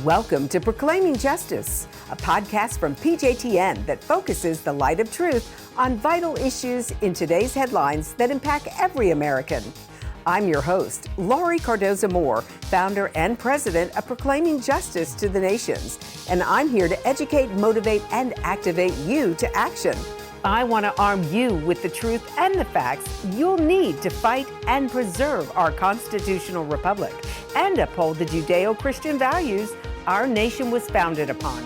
Welcome to Proclaiming Justice, a podcast from PJTN that focuses the light of truth on vital issues in today's headlines that impact every American. I'm your host, Laurie Cardoza-Moore, founder and president of Proclaiming Justice to the Nations, and I'm here to educate, motivate, and activate you to action. I want to arm you with the truth and the facts you'll need to fight and preserve our constitutional republic and uphold the Judeo-Christian values our nation was founded upon.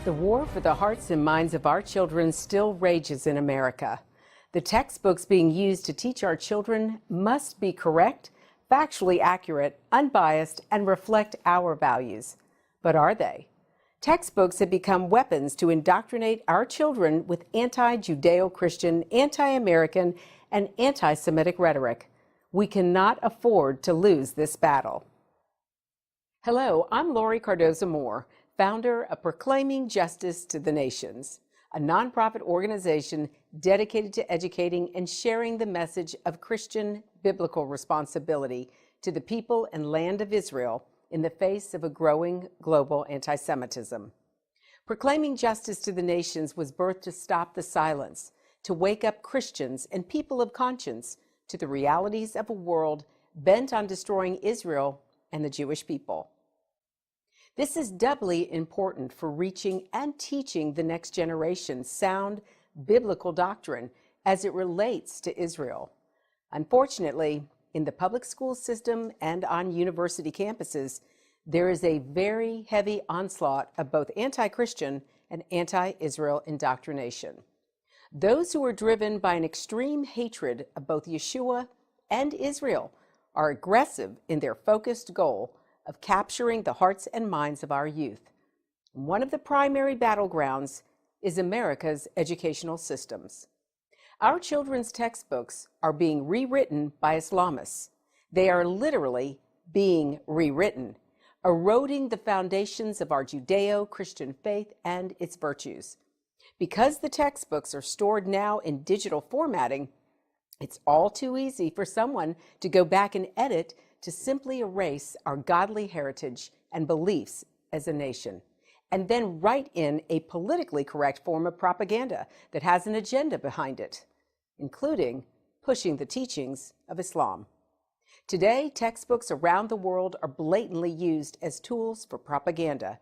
The war for the hearts and minds of our children still rages in America. The textbooks being used to teach our children must be correct, factually accurate, unbiased, and reflect our values. But are they? Textbooks have become weapons to indoctrinate our children with anti-Judeo-Christian, anti-American, and anti-Semitic rhetoric. We cannot afford to lose this battle. Hello, I'm Laurie Cardoza-Moore, founder of Proclaiming Justice to the Nations, a nonprofit organization dedicated to educating and sharing the message of Christian biblical responsibility to the people and land of Israel in the face of a growing global anti-Semitism. Proclaiming Justice to the Nations was birthed to stop the silence, to wake up Christians and people of conscience to the realities of a world bent on destroying Israel and the Jewish people. This is doubly important for reaching and teaching the next generation sound biblical doctrine as it relates to Israel. Unfortunately, in the public school system and on university campuses, there is a very heavy onslaught of both anti-Christian and anti-Israel indoctrination. Those who are driven by an extreme hatred of both Yeshua and Israel are aggressive in their focused goal of capturing the hearts and minds of our youth. One of the primary battlegrounds is America's educational systems. Our children's textbooks are being rewritten by Islamists. They are literally being rewritten, eroding the foundations of our Judeo-Christian faith and its virtues. Because the textbooks are stored now in digital formatting, it's all too easy for someone to go back and edit to simply erase our godly heritage and beliefs as a nation, and then write in a politically correct form of propaganda that has an agenda behind it, including pushing the teachings of Islam. Today, textbooks around the world are blatantly used as tools for propaganda.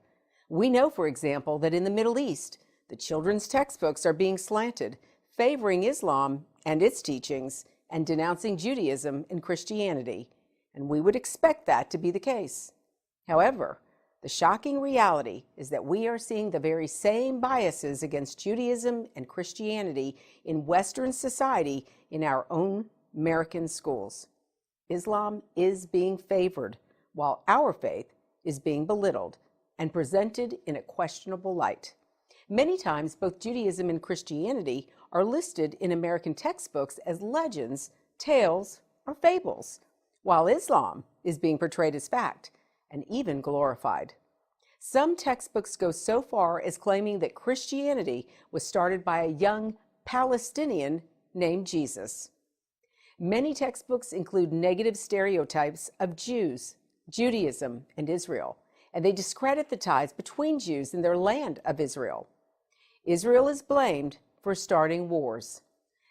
We know, for example, that in the Middle East, the children's textbooks are being slanted, favoring Islam and its teachings, and denouncing Judaism and Christianity, and we would expect that to be the case. However, the shocking reality is that we are seeing the very same biases against Judaism and Christianity in Western society in our own American schools. Islam is being favored, while our faith is being belittled and presented in a questionable light. Many times, both Judaism and Christianity are listed in American textbooks as legends, tales, or fables, while Islam is being portrayed as fact and even glorified. Some textbooks go so far as claiming that Christianity was started by a young Palestinian named Jesus. Many textbooks include negative stereotypes of Jews, Judaism, and Israel, and they discredit the ties between Jews and their land of Israel. Israel is blamed for starting wars.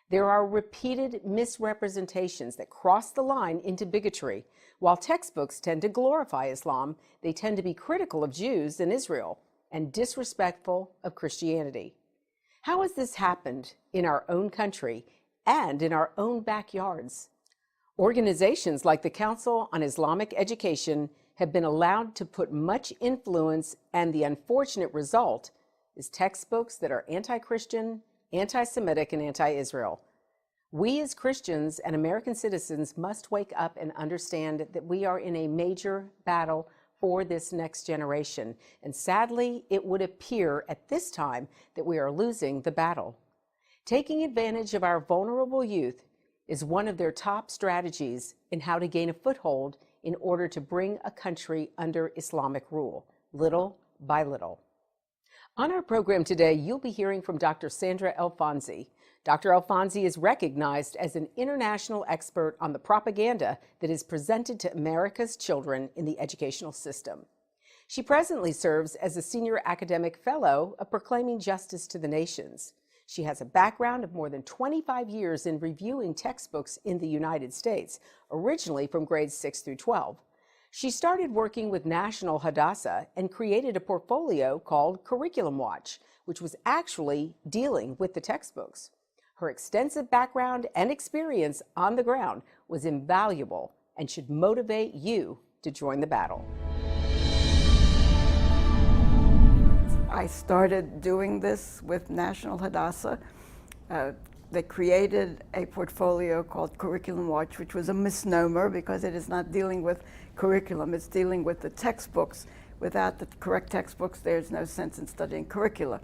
There are repeated misrepresentations that cross the line into bigotry. While textbooks tend to glorify Islam, they tend to be critical of Jews and Israel and disrespectful of Christianity. How has this happened in our own country and in our own backyards? Organizations like the Council on Islamic Education have been allowed to put much influence, and the unfortunate result is textbooks that are anti-Christian, anti-Semitic, and anti-Israel. We as Christians and American citizens must wake up and understand that we are in a major battle for this next generation. And sadly, it would appear at this time that we are losing the battle. Taking advantage of our vulnerable youth is one of their top strategies in how to gain a foothold in order to bring a country under Islamic rule, little by little. On our program today, you'll be hearing from Dr. Sandra Alfonsi. Dr. Alfonsi is recognized as an international expert on the propaganda that is presented to America's children in the educational system. She presently serves as a senior academic fellow of Proclaiming Justice to the Nations. She has a background of more than 25 years in reviewing textbooks in the United States, originally from grades 6 through 12. She started working with National Hadassah and created a portfolio called Curriculum Watch, which was actually dealing with the textbooks. Her extensive background and experience on the ground was invaluable and should motivate you to join the battle. I started doing this with National Hadassah. They created a portfolio called Curriculum Watch, which was a misnomer because it is not dealing with curriculum, it's dealing with the textbooks. Without the correct textbooks, there's no sense in studying curricula.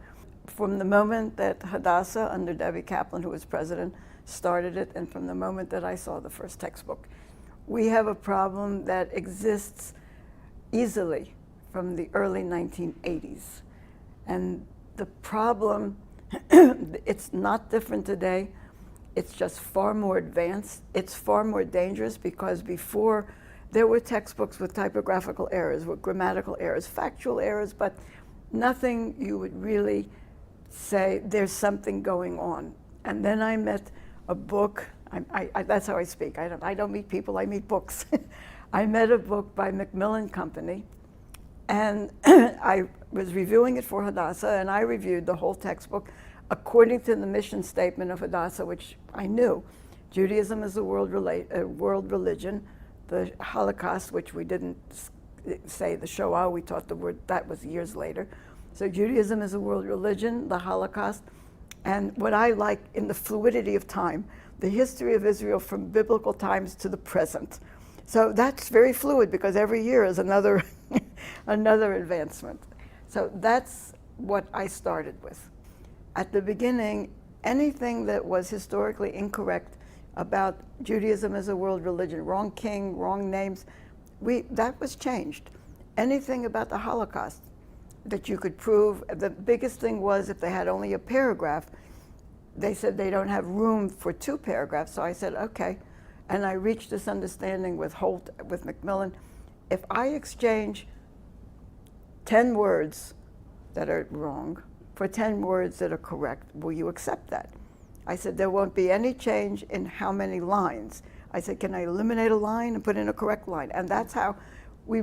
From the moment that Hadassah, under Debbie Kaplan, who was president, started it, and from the moment that I saw the first textbook, we have a problem that exists easily from the early 1980s. And the problem, it's not different today. It's just far more advanced. It's far more dangerous because before there were textbooks with typographical errors, with grammatical errors, factual errors, but nothing you would really say there's something going on. And then I met a book. That's how I speak. I don't meet people, I meet books. I met a book by Macmillan Company, and I was reviewing it for Hadassah, and I reviewed the whole textbook according to the mission statement of Hadassah, which I knew. Judaism is a world religion. The Holocaust, which we didn't say the Shoah, we taught the word, that was years later. So Judaism is a world religion, the Holocaust, and what I like in the fluidity of time, the history of Israel from biblical times to the present. So that's very fluid because every year is another, another advancement. So that's what I started with. At the beginning, anything that was historically incorrect about Judaism as a world religion, wrong king, wrong names, that was changed. Anything about the Holocaust that you could prove, the biggest thing was if they had only a paragraph, they said they don't have room for 2 paragraphs, so I said, okay. And I reached this understanding with Holt, with Macmillan. If I exchange 10 words that are wrong for 10 words that are correct, will you accept that? I said, there won't be any change in how many lines. I said, can I eliminate a line and put in a correct line? And that's how we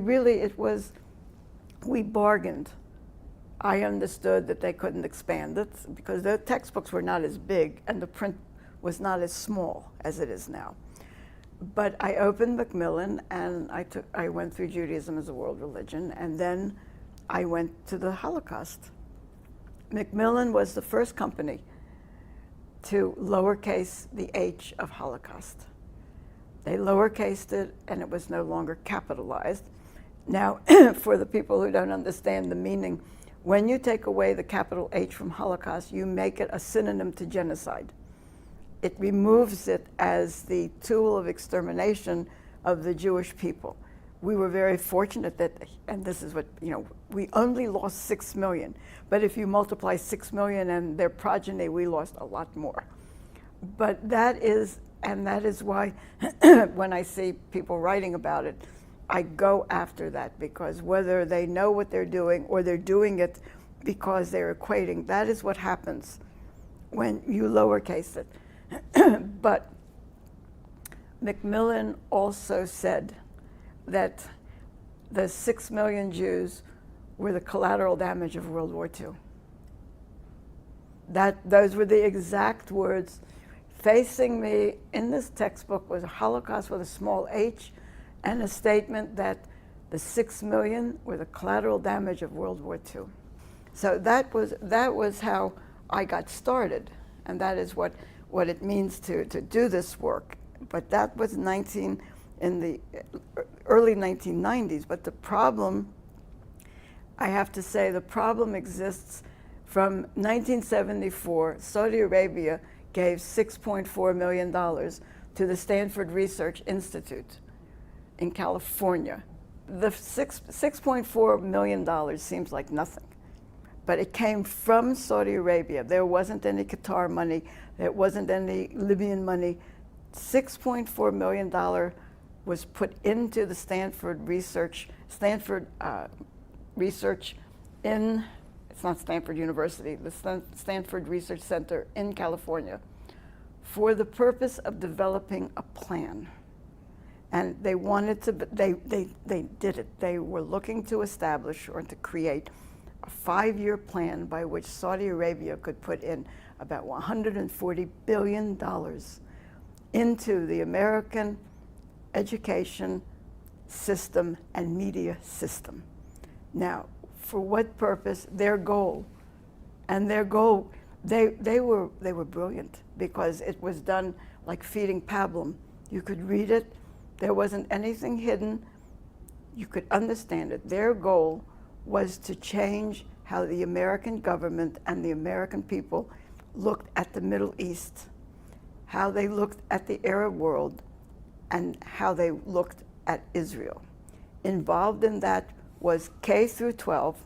bargained. I understood that they couldn't expand it because the textbooks were not as big and the print was not as small as it is now. But I opened Macmillan and I went through Judaism as a world religion, and then I went to the Holocaust. Macmillan was the first company to lowercase the H of Holocaust. They lowercased it and it was no longer capitalized. Now, for the people who don't understand the meaning, when you take away the capital H from Holocaust, you make it a synonym to genocide. It removes it as the tool of extermination of the Jewish people. We were very fortunate that, and this is what, we only lost 6 million. But if you multiply 6 million and their progeny, we lost a lot more. But that is why when I see people writing about it, I go after that, because whether they know what they're doing or they're doing it because they're equating, that is what happens when you lowercase it. But Macmillan also said that the 6 million Jews were the collateral damage of World War II. Those were the exact words. Facing me in this textbook was a Holocaust with a small h and a statement that the 6 million were the collateral damage of World War II. So that was how I got started, and that is what it means to do this work. But that was in the early 1990s. But the problem, I have to say, the problem exists from 1974. Saudi Arabia gave $6.4 million to the Stanford Research Institute in California. The $6.4 million seems like nothing. but it came from Saudi Arabia. There wasn't any Qatar money. There wasn't any Libyan money. $6.4 million was put into the Stanford research in, it's not Stanford University, the Stanford Research Center in California, for the purpose of developing a plan. And they wanted to, they did it. They were looking to establish or to create a 5-year plan by which Saudi Arabia could put in about $140 billion into the American education system and media system. Now, for what purpose? Their goal. And their goal, they were brilliant, because it was done like feeding pablum. You could read it. There wasn't anything hidden. You could understand it. Their goal was to change how the American government and the American people looked at the Middle East, how they looked at the Arab world, and how they looked at Israel. Involved in that was K through 12,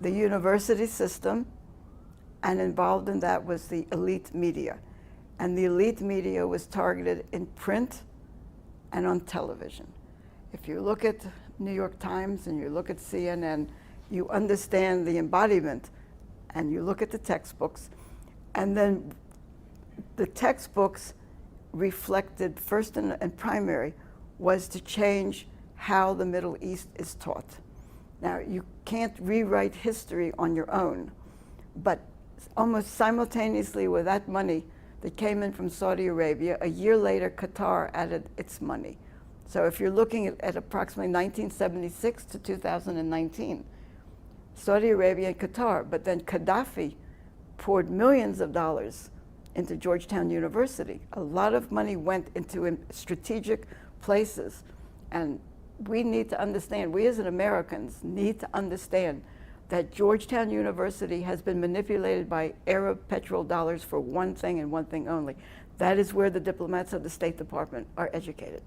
the university system, and involved in that was the elite media. And the elite media was targeted in print and on television. If you look at New York Times and you look at CNN, you understand the embodiment, and you look at the textbooks, and then the textbooks reflected, first and primary, was to change how the Middle East is taught. Now, you can't rewrite history on your own, but almost simultaneously with that money that came in from Saudi Arabia, a year later, Qatar added its money. So if you're looking at approximately 1976 to 2019, Saudi Arabia and Qatar, but then Gaddafi poured millions of dollars into Georgetown University. A lot of money went into strategic places. And we need to understand, we as Americans need to understand that Georgetown University has been manipulated by Arab petrodollars for one thing and one thing only. That is where the diplomats of the State Department are educated.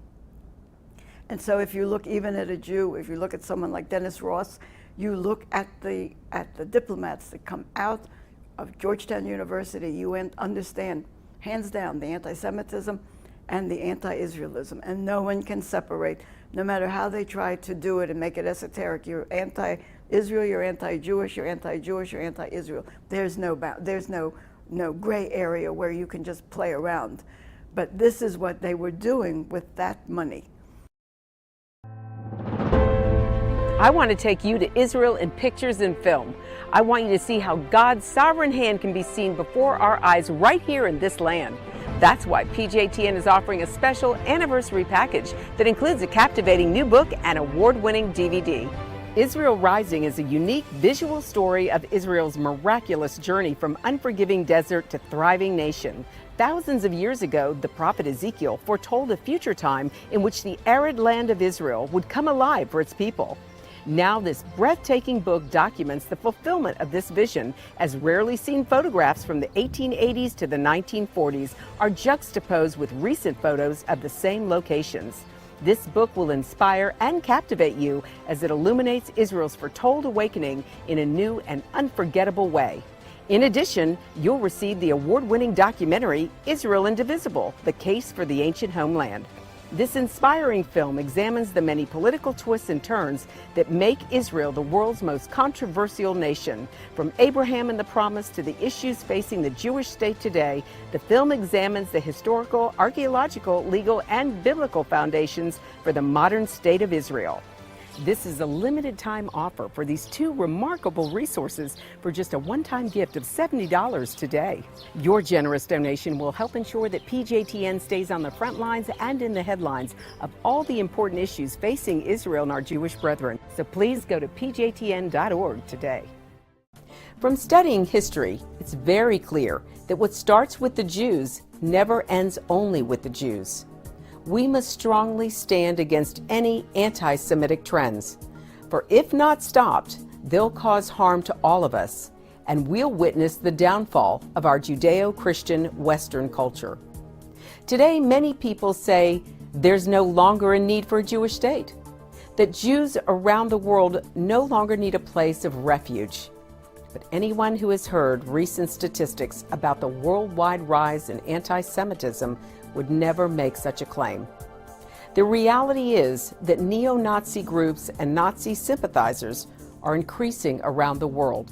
And so if you look even at a Jew, if you look at someone like Dennis Ross, you look at the diplomats that come out of Georgetown University, you understand, hands down, the anti-Semitism and the anti-Israelism. And no one can separate, no matter how they try to do it and make it esoteric. You're anti-Israel, you're anti-Jewish, you're anti-Jewish, you're anti-Israel. There's no gray area where you can just play around. But this is what they were doing with that money. I want to take you to Israel in pictures and film. I want you to see how God's sovereign hand can be seen before our eyes right here in this land. That's why PJTN is offering a special anniversary package that includes a captivating new book and award-winning DVD. Israel Rising is a unique visual story of Israel's miraculous journey from unforgiving desert to thriving nation. Thousands of years ago, the prophet Ezekiel foretold a future time in which the arid land of Israel would come alive for its people. Now this breathtaking book documents the fulfillment of this vision, as rarely seen photographs from the 1880s to the 1940s are juxtaposed with recent photos of the same locations. This book will inspire and captivate you as it illuminates Israel's foretold awakening in a new and unforgettable way. In addition, you'll receive the award-winning documentary, Israel Indivisible: The Case for the Ancient Homeland. This inspiring film examines the many political twists and turns that make Israel the world's most controversial nation. From Abraham and the Promise to the issues facing the Jewish state today, the film examines the historical, archaeological, legal, and biblical foundations for the modern state of Israel. This is a limited time offer for these two remarkable resources for just a one-time gift of $70 today. Your generous donation will help ensure that PJTN stays on the front lines and in the headlines of all the important issues facing Israel and our Jewish brethren. So please go to pjtn.org today. From studying history, it's very clear that what starts with the Jews never ends only with the Jews. We must strongly stand against any anti-Semitic trends, for if not stopped, they'll cause harm to all of us, and we'll witness the downfall of our Judeo-Christian Western culture. Today, many people say there's no longer a need for a Jewish state, that Jews around the world no longer need a place of refuge. But anyone who has heard recent statistics about the worldwide rise in anti-Semitism would never make such a claim. The reality is that neo-Nazi groups and Nazi sympathizers are increasing around the world.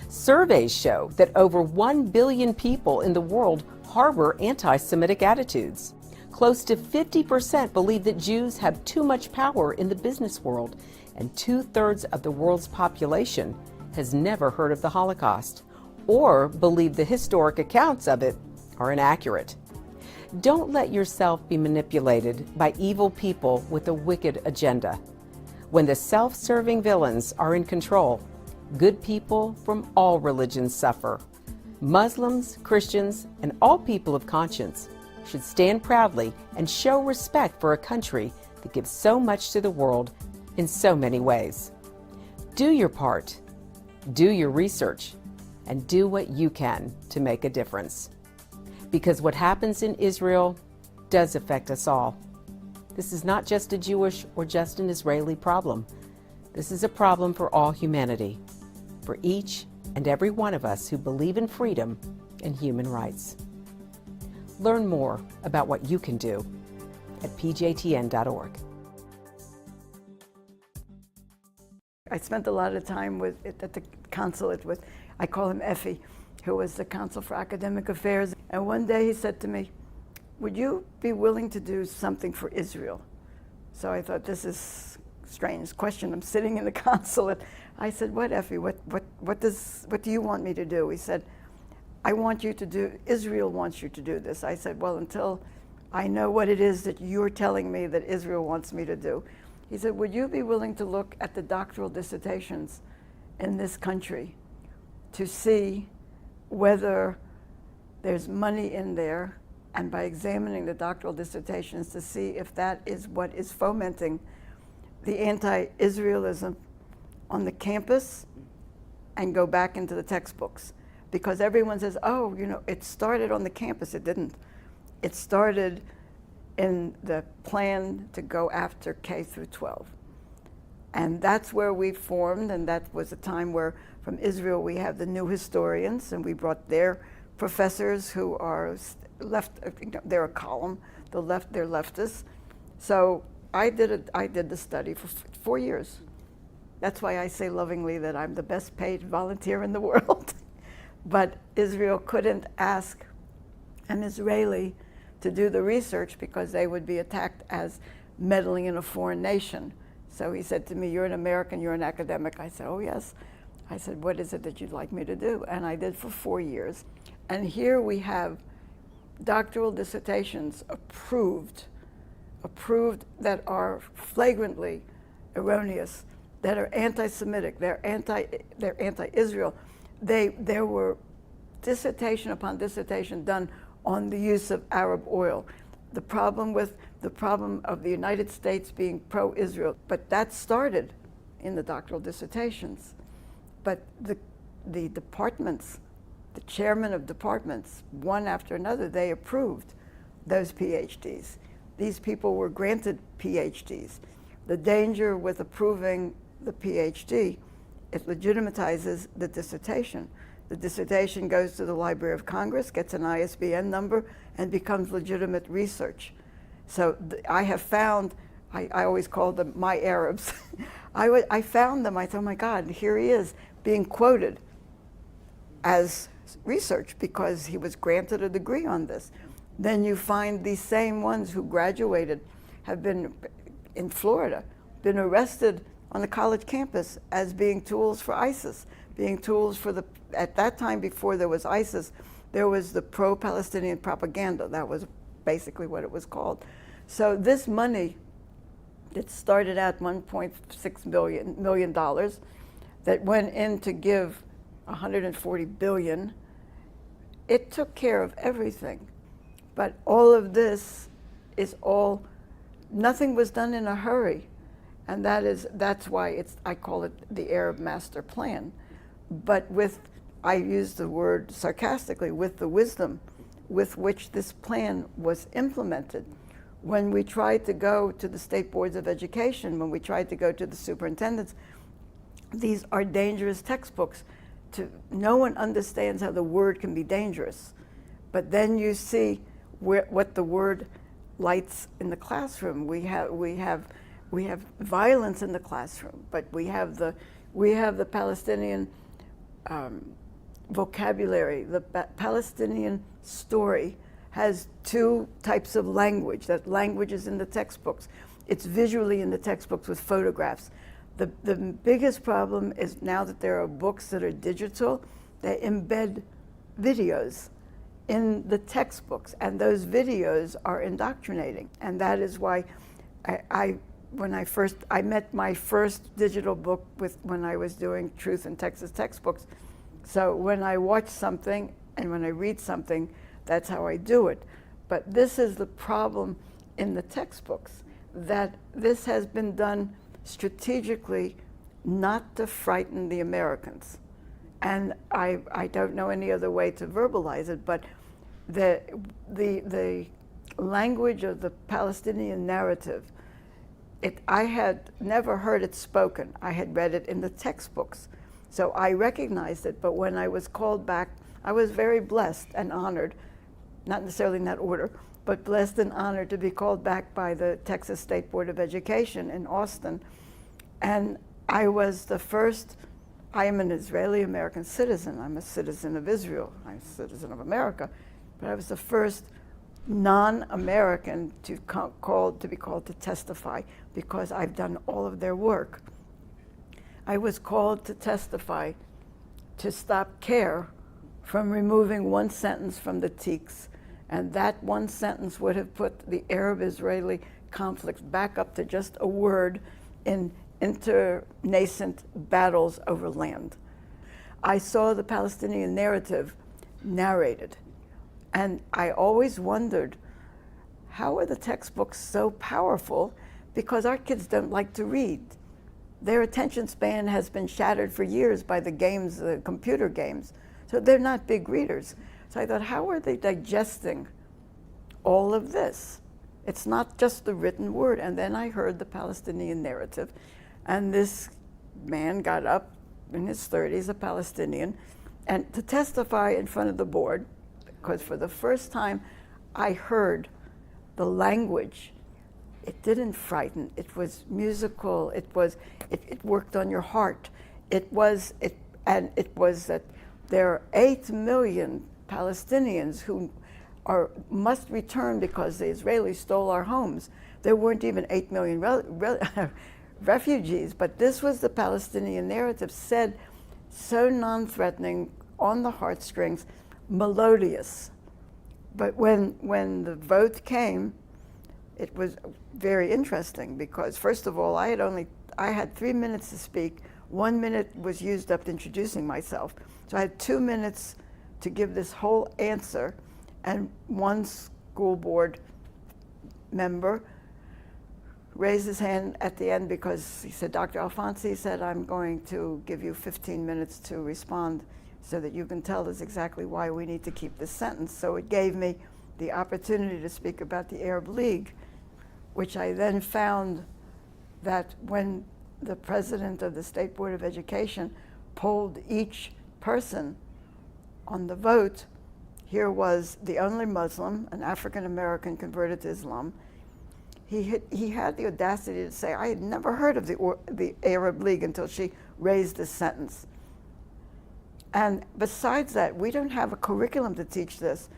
Surveys show that over 1 billion people in the world harbor anti-Semitic attitudes. Close to 50% believe that Jews have too much power in the business world, and 2/3 of the world's population has never heard of the Holocaust or believe the historic accounts of it are inaccurate. Don't let yourself be manipulated by evil people with a wicked agenda. When the self-serving villains are in control, good people from all religions suffer. Muslims, Christians, and all people of conscience should stand proudly and show respect for a country that gives so much to the world in so many ways. Do your part, do your research, and do what you can to make a difference. Because what happens in Israel does affect us all. This is not just a Jewish or just an Israeli problem. This is a problem for all humanity, for each and every one of us who believe in freedom and human rights. Learn more about what you can do at pjtn.org. I spent a lot of time at the consulate with, I call him Effie, who was the consul for academic affairs. And one day he said to me, would you be willing to do something for Israel? So I thought, this is a strange question. I'm sitting in the consulate. I said, what, Effie, what do you want me to do? He said, I want you to do, Israel wants you to do this. I said, well, until I know what it is that you're telling me that Israel wants me to do. He said, would you be willing to look at the doctoral dissertations in this country to see whether there's money in there, and by examining the doctoral dissertations to see if that is what is fomenting the anti-Israelism on the campus and go back into the textbooks. Because everyone says, oh, you know, it started on the campus. It didn't. It started in the plan to go after K through 12. And that's where we formed, and that was a time where from Israel we have the new historians, and we brought their professors who are left, they're a column, they're leftists. So I did the study for 4 years. That's why I say lovingly that I'm the best paid volunteer in the world. But Israel couldn't ask an Israeli to do the research because they would be attacked as meddling in a foreign nation. So he said to me, you're an American, you're an academic. I said, oh yes. I said, what is it that you'd like me to do? And I did for 4 years. And here we have doctoral dissertations approved that are flagrantly erroneous, that are anti-Semitic, they're anti-Israel. There were dissertation upon dissertation done on the use of Arab oil. The problem of the United States being pro-Israel, but that started in the doctoral dissertations. But the departments, the chairman of departments, one after another, they approved those PhDs. These people were granted PhDs. The danger with approving the PhD, it legitimatizes the dissertation. The dissertation goes to the Library of Congress, gets an ISBN number, and becomes legitimate research. So I have found, I always call them my Arabs. I found them, I thought, oh my God, here he is being quoted as research because he was granted a degree on this. Then you find these same ones who graduated have been, in Florida, been arrested on the college campus as being tools for ISIS, being tools for the, at that time before there was ISIS, there was the pro-Palestinian propaganda. That was basically what it was called. So this money that started at $1.6 million that went in to give $140 billion, it took care of everything. But all of this is all, nothing was done in a hurry. And that's why I call it the Arab Master Plan. But I use the word sarcastically, with the wisdom with which this plan was implemented. When we tried to go to the state boards of education, when we tried to go to the superintendents, these are dangerous textbooks. no one understands how the word can be dangerous. But then you see what the word lights in the classroom. We have violence in the classroom, but we have the Palestinian vocabulary. The Palestinian story has two types of language. That language is in the textbooks. It's visually in the textbooks with photographs. The biggest problem is now that there are books that are digital, they embed videos in the textbooks, and those videos are indoctrinating. And that is why when I met my first digital book when I was doing Truth in Texas textbooks. So when I watch something and when I read something, that's how I do it. But this is the problem in the textbooks, that this has been done strategically not to frighten the Americans. And I don't know any other way to verbalize it, but the language of the Palestinian narrative, I had never heard it spoken. I had read it in the textbooks. So I recognized it, but when I was called back, I was very blessed and honored, not necessarily in that order, but blessed and honored to be called back by the Texas State Board of Education in Austin. And I was the first. I am an Israeli-American citizen. I'm a citizen of Israel. I'm a citizen of America. But I was the first non-American to be called to testify, because I've done all of their work. I was called to testify to stop CARE from removing one sentence from the TEEX, and that one sentence would have put the Arab-Israeli conflict back up to just a word in internascent battles over land. I saw the Palestinian narrative narrated, and I always wondered, how are the textbooks so powerful? Because our kids don't like to read. Their attention span has been shattered for years by the games, the computer games. So they're not big readers. So I thought, how are they digesting all of this? It's not just the written word. And then I heard the Palestinian narrative. And this man got up in his 30s, a Palestinian, and to testify in front of the board, because for the first time I heard the language. It didn't frighten. It was musical. It worked on your heart. It was that there are 8 million Palestinians who must return because the Israelis stole our homes. There weren't even 8 million refugees, but this was the Palestinian narrative, said so non-threatening, on the heartstrings, melodious. But when the vote came, it was very interesting, because first of all, I had 3 minutes to speak. 1 minute was used up introducing myself. So I had 2 minutes to give this whole answer, and one school board member raised his hand at the end because he said, Dr. Alfonsi said, I'm going to give you 15 minutes to respond so that you can tell us exactly why we need to keep this sentence. So it gave me the opportunity to speak about the Arab League, which I then found that when the president of the State Board of Education polled each person on the vote, here was the only Muslim, an African American converted to Islam. He had the audacity to say, I had never heard of the Arab League until she raised this sentence. And besides that, we don't have a curriculum to teach this.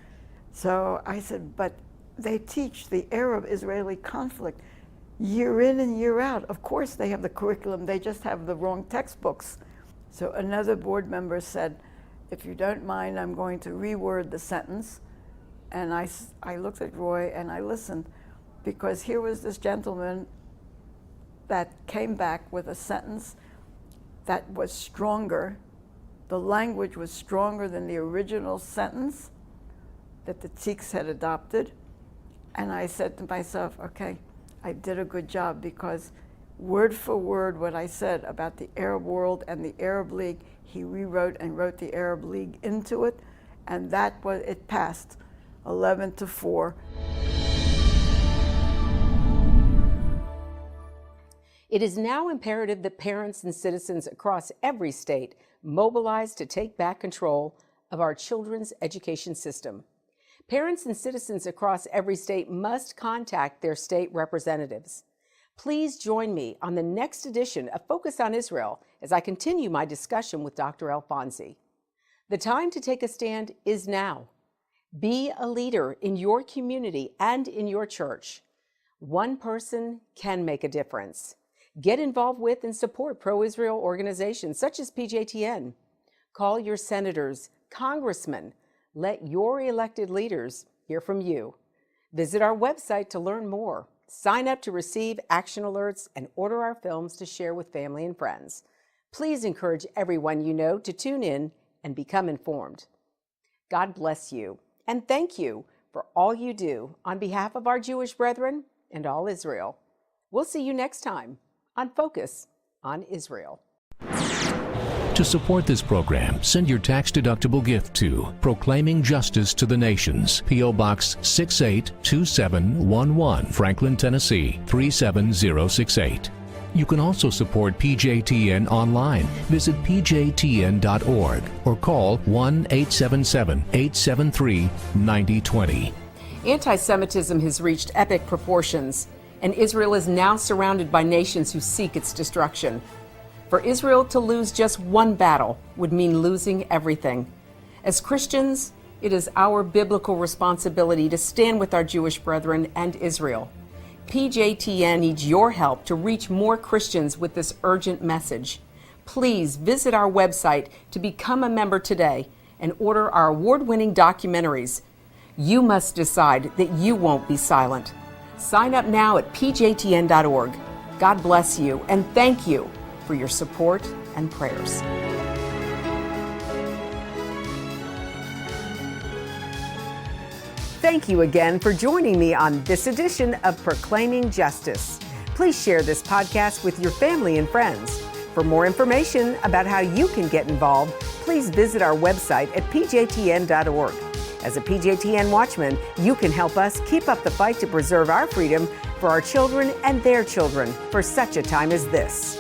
So I said, but they teach the Arab-Israeli conflict year in and year out. Of course they have the curriculum, they just have the wrong textbooks. So another board member said, if you don't mind, I'm going to reword the sentence. And I looked at Roy and I listened, because here was this gentleman that came back with a sentence that was stronger. The language was stronger than the original sentence that the TEEX had adopted. And I said to myself, okay, I did a good job, because word for word what I said about the Arab world and the Arab League, he rewrote and wrote the Arab League into it, and it passed 11-4. It is now imperative that parents and citizens across every state mobilize to take back control of our children's education system. Parents and citizens across every state must contact their state representatives. Please join me on the next edition of Focus on Israel as I continue my discussion with Dr. Alfonsi. The time to take a stand is now. Be a leader in your community and in your church. One person can make a difference. Get involved with and support pro-Israel organizations such as PJTN. Call your senators, congressmen. Let your elected leaders hear from you. Visit our website to learn more. Sign up to receive action alerts and order our films to share with family and friends. Please encourage everyone you know to tune in and become informed. God bless you, and thank you for all you do on behalf of our Jewish brethren and all Israel. We'll see you next time on Focus on Israel. To support this program, send your tax-deductible gift to Proclaiming Justice to the Nations, P.O. Box 682711, Franklin, Tennessee 37068. You can also support PJTN online. Visit pjtn.org or call 1-877-873-9020. Anti-Semitism has reached epic proportions, and Israel is now surrounded by nations who seek its destruction. For Israel to lose just one battle would mean losing everything. As Christians, it is our biblical responsibility to stand with our Jewish brethren and Israel. PJTN needs your help to reach more Christians with this urgent message. Please visit our website to become a member today and order our award-winning documentaries. You must decide that you won't be silent. Sign up now at pjtn.org. God bless you, and thank you for your support and prayers. Thank you again for joining me on this edition of Proclaiming Justice. Please share this podcast with your family and friends. For more information about how you can get involved, please visit our website at pjtn.org. As a PJTN Watchman, you can help us keep up the fight to preserve our freedom for our children and their children for such a time as this.